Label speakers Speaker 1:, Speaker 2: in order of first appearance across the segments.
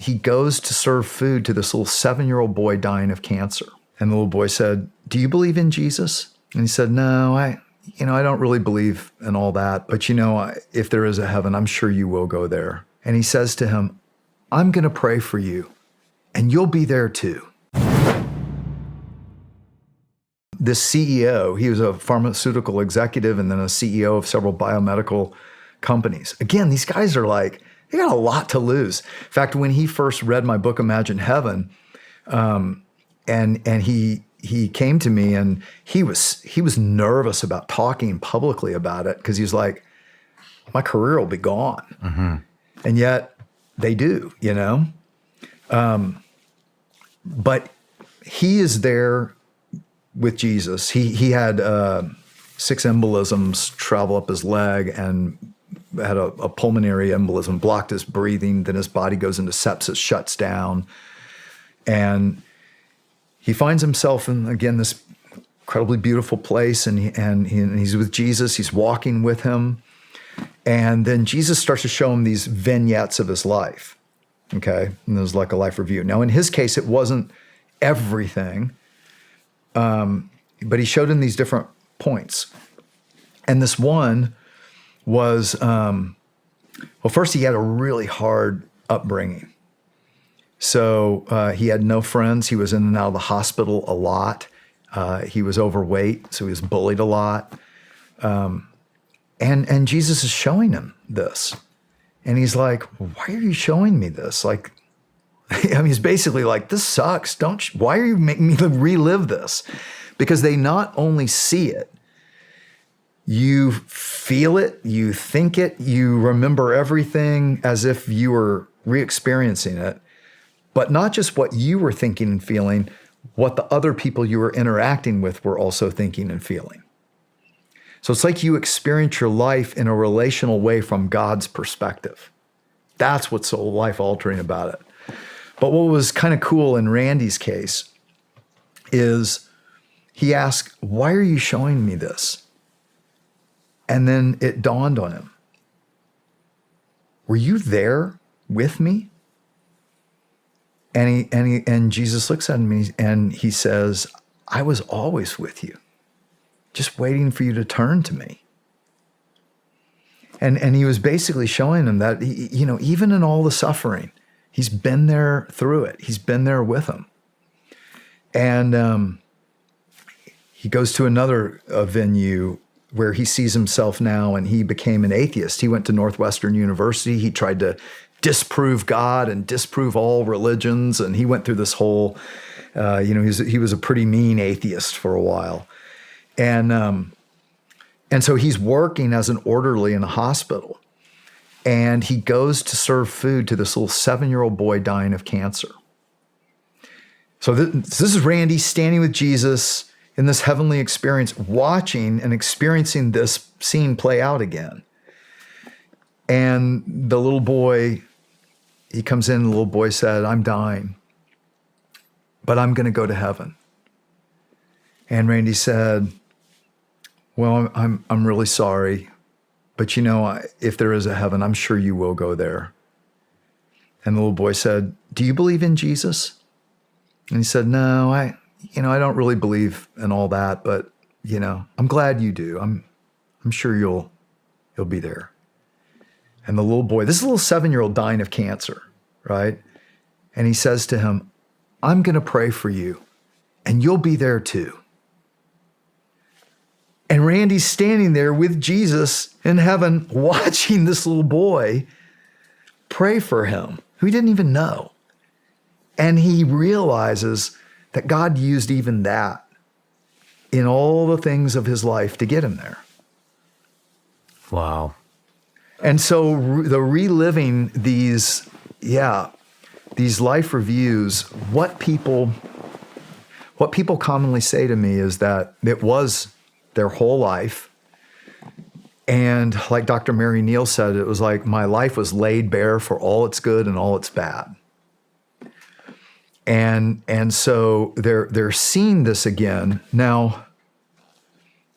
Speaker 1: he goes to serve food to this little 7-year-old boy dying of cancer. And the little boy said, "Do you believe in Jesus?" And he said, "No, I don't really believe in all that. But if there is a heaven, I'm sure you will go there." And he says to him, "I'm going to pray for you, and you'll be there too." This CEO, he was a pharmaceutical executive and then a CEO of several biomedical companies. Again, these guys are like, they got a lot to lose. In fact, when he first read my book, Imagine Heaven, and he came to me and he was nervous about talking publicly about it because he was like, my career will be gone. Mm-hmm. And yet they do, but he is there with Jesus. He had 6 embolisms travel up his leg and had a pulmonary embolism, blocked his breathing. Then his body goes into sepsis, shuts down. And he finds himself in, again, this incredibly beautiful place. And he's with Jesus. He's walking with him. And then Jesus starts to show him these vignettes of his life. Okay. And there's like a life review. Now, in his case, it wasn't everything. But he showed him these different points. And this one was, first he had a really hard upbringing. So he had no friends. He was in and out of the hospital a lot. He was overweight, so he was bullied a lot. And Jesus is showing him this. And he's like, "Why are you showing me this?" Like, he's basically like, "This sucks. Why are you making me relive this?" Because they not only see it, you feel it, you think it, you remember everything as if you were re-experiencing it, but not just what you were thinking and feeling, what the other people you were interacting with were also thinking and feeling. So it's like you experience your life in a relational way from God's perspective. That's what's so life-altering about it. But what was kind of cool in Randy's case is he asked, "Why are you showing me this?" And then it dawned on him. Were you there with me? And Jesus looks at me and he says, "I was always with you, just waiting for you to turn to me." And he was basically showing him that, even in all the suffering, he's been there through it. He's been there with him. And he goes to another venue where he sees himself now, and he became an atheist. He went to Northwestern University. He tried to disprove God and disprove all religions. And he went through this whole, he was a pretty mean atheist for a while. And so he's working as an orderly in a hospital. And he goes to serve food to this little 7-year-old boy dying of cancer. So this is Randy standing with Jesus in this heavenly experience, watching and experiencing this scene play out again. And the little boy, he comes in, and the little boy said, "I'm dying, but I'm going to go to heaven." And Randy said, "Well, I'm really sorry, but if there is a heaven, I'm sure you will go there." And the little boy said, "Do you believe in Jesus?" And he said, "No, I don't really believe in all that, but I'm glad you do. I'm sure you'll be there." And the little boy, this little 7-year-old dying of cancer, right? And he says to him, "I'm going to pray for you, and you'll be there too." And Randy's standing there with Jesus in heaven, watching this little boy pray for him, who he didn't even know. And he realizes that God used even that in all the things of his life to get him there.
Speaker 2: Wow.
Speaker 1: And so the reliving these life reviews, what people commonly say to me is that it was their whole life. And like Dr. Mary Neal said, it was like my life was laid bare for all its good and all its bad. And so they're seeing this again. Now,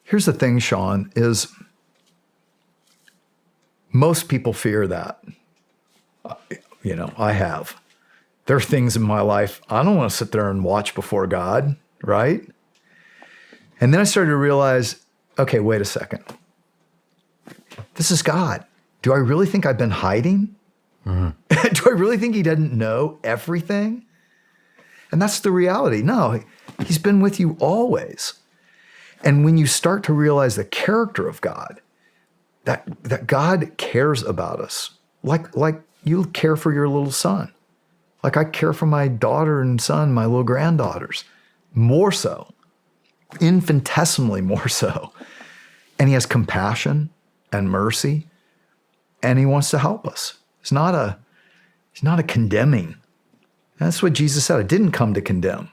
Speaker 1: here's the thing, Sean, is most people fear that. I have. There are things in my life I don't want to sit there and watch before God, right? And then I started to realize, okay, wait a second. This is God. Do I really think I've been hiding? Do I really think he doesn't know everything? And that's the reality. No, he's been with you always. And when you start to realize the character of God, that God cares about us, like you care for your little son, like I care for my daughter and son, my little granddaughters, more so, infinitesimally more so. And he has compassion and mercy, and he wants to help us. He's not a condemning. That's what Jesus said. I didn't come to condemn.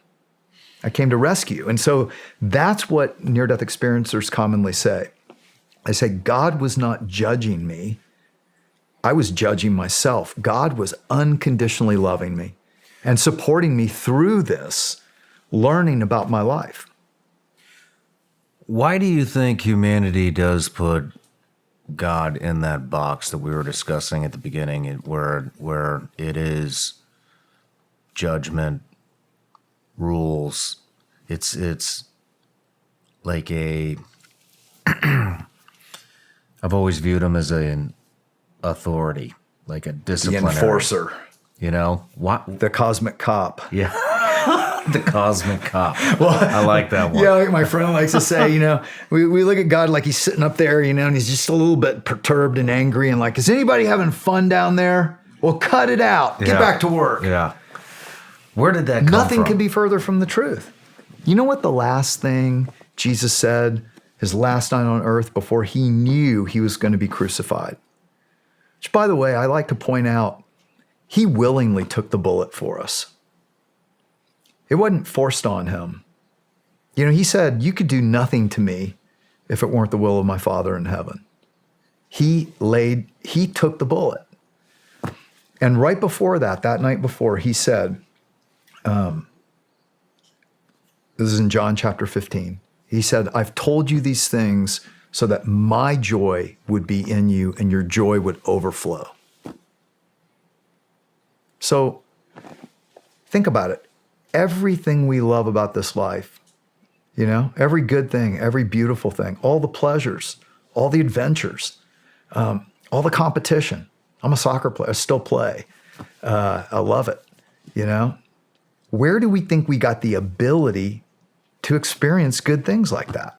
Speaker 1: I came to rescue. And so that's what near-death experiencers commonly say. They say, God was not judging me. I was judging myself. God was unconditionally loving me and supporting me through this, learning about my life.
Speaker 2: Why do you think humanity does put God in that box that we were discussing at the beginning, where it is judgment, rules? It's like I've always viewed him as an authority, like a disciplinary.
Speaker 1: The enforcer.
Speaker 2: You know? What?
Speaker 1: The cosmic cop.
Speaker 2: Yeah. The cosmic cop. Well, I like that one.
Speaker 1: Yeah, like my friend likes to say, we look at God like he's sitting up there, and he's just a little bit perturbed and angry and like, is anybody having fun down there? Well, cut it out. Get back to work.
Speaker 2: Yeah. Where did that come from?
Speaker 1: Nothing could be further from the truth. You know what the last thing Jesus said, his last night on earth before he knew he was going to be crucified? Which, by the way, I like to point out, he willingly took the bullet for us. It wasn't forced on him. He said, you could do nothing to me if it weren't the will of my Father in heaven. He took the bullet. And right before that night before, he said, this is in John chapter 15. He said, I've told you these things so that my joy would be in you and your joy would overflow. So think about it. Everything we love about this life, every good thing, every beautiful thing, all the pleasures, all the adventures, all the competition. I'm a soccer player. I still play. I love it. Where do we think we got the ability to experience good things like that?